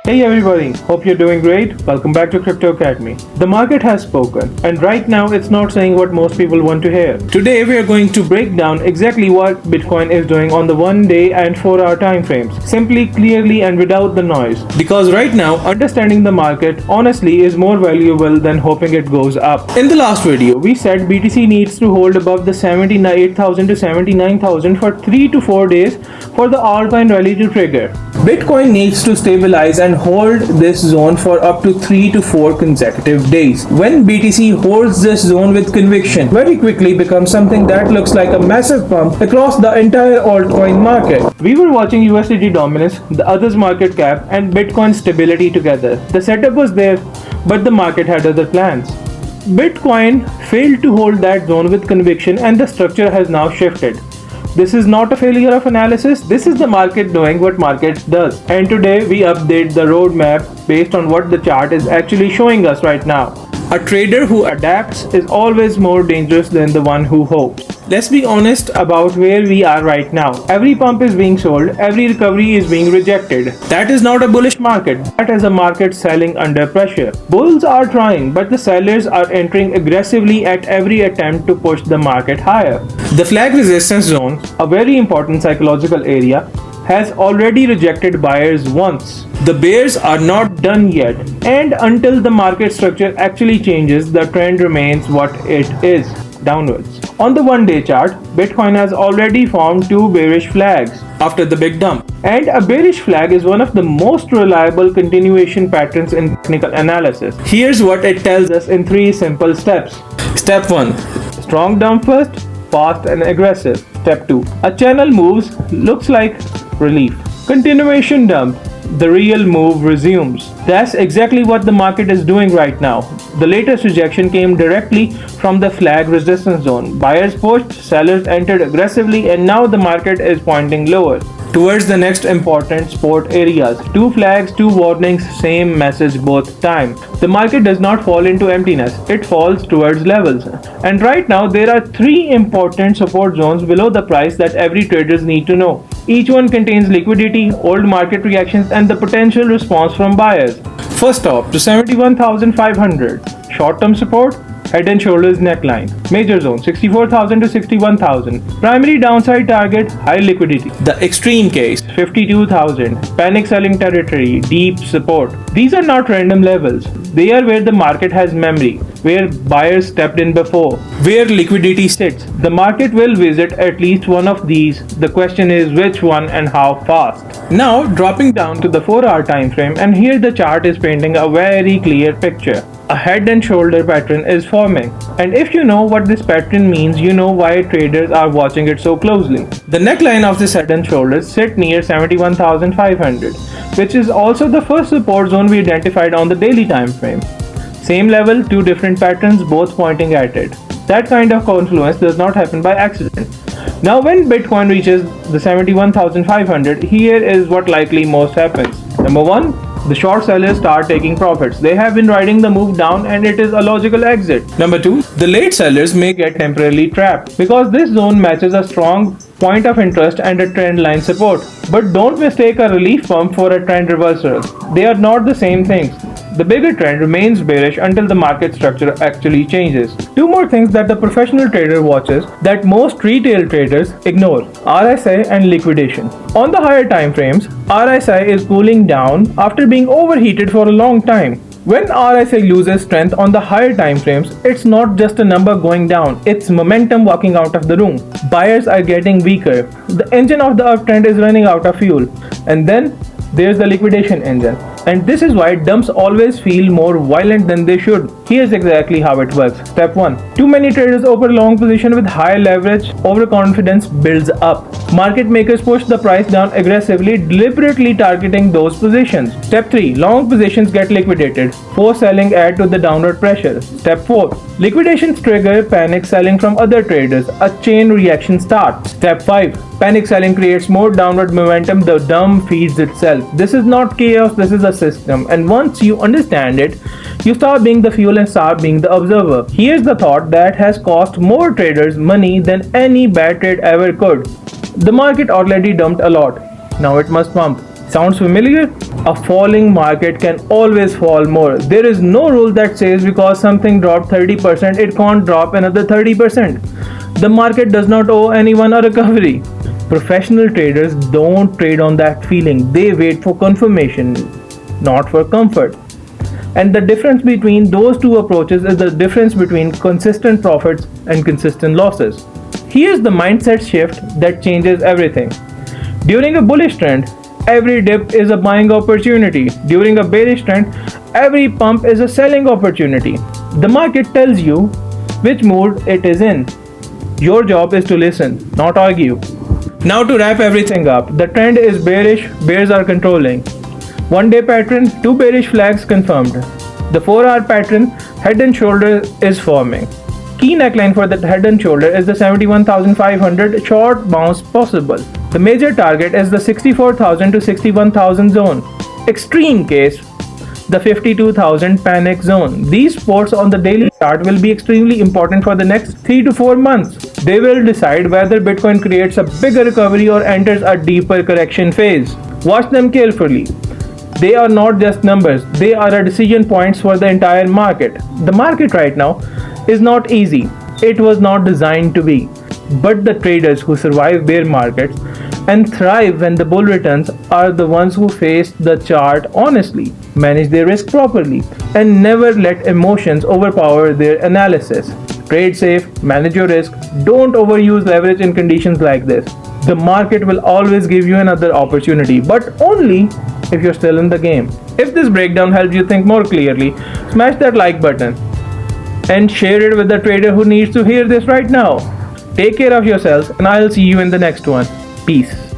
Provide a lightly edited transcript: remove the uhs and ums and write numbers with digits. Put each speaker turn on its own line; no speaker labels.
Hey everybody, hope you're doing great. Welcome back to Crypto Academy. The market has spoken, and right now it's not saying what most people want to hear. Today we are going to break down exactly what Bitcoin is doing on the 1-day and 4-hour time frames, simply, clearly, and without the noise. Because right now, understanding the market honestly is more valuable than hoping it goes up. In the last video, we said BTC needs to hold above the 78,000 to 79,000 for 3 to 4 days for the altcoin rally to trigger. Bitcoin needs to stabilize and hold this zone for up to 3 to 4 consecutive days. When BTC holds this zone with conviction, very quickly becomes something that looks like a massive pump across the entire altcoin market. We were watching USDT dominance, the others market cap, and Bitcoin stability together. The setup was there, but the market had other plans. Bitcoin failed to hold that zone with conviction, and the structure has now shifted. This is not a failure of analysis, this is the market doing what market does. And today we update the roadmap based on what the chart is actually showing us right now. A trader who adapts is always more dangerous than the one who hopes. Let's be honest about where we are right now. Every pump is being sold, every recovery is being rejected. That is not a bullish market, that is a market selling under pressure. Bulls are trying, but the sellers are entering aggressively at every attempt to push the market higher. The flag resistance zone, a very important psychological area, has already rejected buyers once. The bears are not done yet, and until the market structure actually changes, the trend remains what it is, downwards. On the 1-day chart, Bitcoin has already formed 2 bearish flags after the big dump. And a bearish flag is one of the most reliable continuation patterns in technical analysis. Here's what it tells us in 3 simple steps. Step 1. Strong dump first, fast and aggressive. Step 2. A channel moves, looks like relief. Continuation dump. The real move resumes. That's exactly what the market is doing right now. The latest rejection came directly from the flag resistance zone. Buyers pushed, sellers entered aggressively, and now the market is pointing lower towards the next important support areas. 2 flags, 2 warnings, same message both time. The market does not fall into emptiness, it falls towards levels. And right now there are 3 important support zones below the price that every traders need to know. Each one contains liquidity, old market reactions, and the potential response from buyers. First off, to 71,500. Short-term support, head and shoulders neckline. Major zone 64,000 to 61,000. Primary downside target, high liquidity. The extreme case 52,000. Panic selling territory, deep support. These are not random levels. They are where the market has memory, where buyers stepped in before, where liquidity sits. The market will visit at least one of these. The question is which one and how fast. Now dropping down to the 4-hour time frame, and here the chart is painting a very clear picture. A head and shoulder pattern is forming, and if you know what this pattern means, you know why traders are watching it so closely. The neckline of this head and shoulders sit near 71,500, which is also the first support zone we identified on the daily time frame. Same level, 2 different patterns, both pointing at it. That kind of confluence does not happen by accident. Now when Bitcoin reaches the 71,500, here is what likely most happens. Number 1. The short sellers start taking profits. They have been riding the move down, and it is a logical exit. Number 2. The late sellers may get temporarily trapped because this zone matches a strong point of interest and a trend line support. But don't mistake a relief pump for a trend reversal. They are not the same things. The bigger trend remains bearish until the market structure actually changes. 2 more things that the professional trader watches that most retail traders ignore: RSI and liquidation. On the higher time frames, RSI is cooling down after being overheated for a long time. When RSI loses strength on the higher time frames, it's not just a number going down, it's momentum walking out of the room. Buyers are getting weaker. The engine of the uptrend is running out of fuel. And then there's the liquidation engine. And this is why dumps always feel more violent than they should. Here's exactly how it works. Step 1. Too many traders open long position with high leverage. Overconfidence builds up. Market makers push the price down aggressively, deliberately targeting those positions. Step 3. Long positions get liquidated. Forced selling add to the downward pressure. Step 4. Liquidations trigger panic selling from other traders. A chain reaction starts. Step 5. Panic selling creates more downward momentum. The dump feeds itself. This is not chaos, this is a system. And once you understand it, you stop being the fuel and start being the observer. Here's the thought that has cost more traders money than any bad trade ever could. The market already dumped a lot. Now it must pump. Sounds familiar? A falling market can always fall more. There is no rule that says because something dropped 30%, it can't drop another 30%. The market does not owe anyone a recovery. Professional traders don't trade on that feeling. They wait for confirmation, not for comfort. And the difference between those two approaches is the difference between consistent profits and consistent losses. Here's the mindset shift that changes everything. During a bullish trend, every dip is a buying opportunity. During a bearish trend, every pump is a selling opportunity. The market tells you which mood it is in. Your job is to listen, not argue. Now to wrap everything up, the trend is bearish, bears are controlling. 1 day pattern, 2 bearish flags confirmed. The 4-hour pattern, head and shoulder is forming. Key neckline for the head and shoulder is the 71,500 short bounce possible. The major target is the 64,000 to 61,000 zone. Extreme case, the 52,000 panic zone. These spots on the daily chart will be extremely important for the next 3 to 4 months. They will decide whether Bitcoin creates a bigger recovery or enters a deeper correction phase. Watch them carefully. They are not just numbers, they are a decision points for the entire market. The market right now is not easy. It was not designed to be. But the traders who survive bear markets and thrive when the bull returns are the ones who face the chart honestly, manage their risk properly, and never let emotions overpower their analysis. Trade safe, manage your risk, don't overuse leverage in conditions like this. The market will always give you another opportunity, but only if you're still in the game. If this breakdown helps you think more clearly, smash that like button and share it with the trader who needs to hear this right now. Take care of yourselves, and I'll see you in the next one. Peace.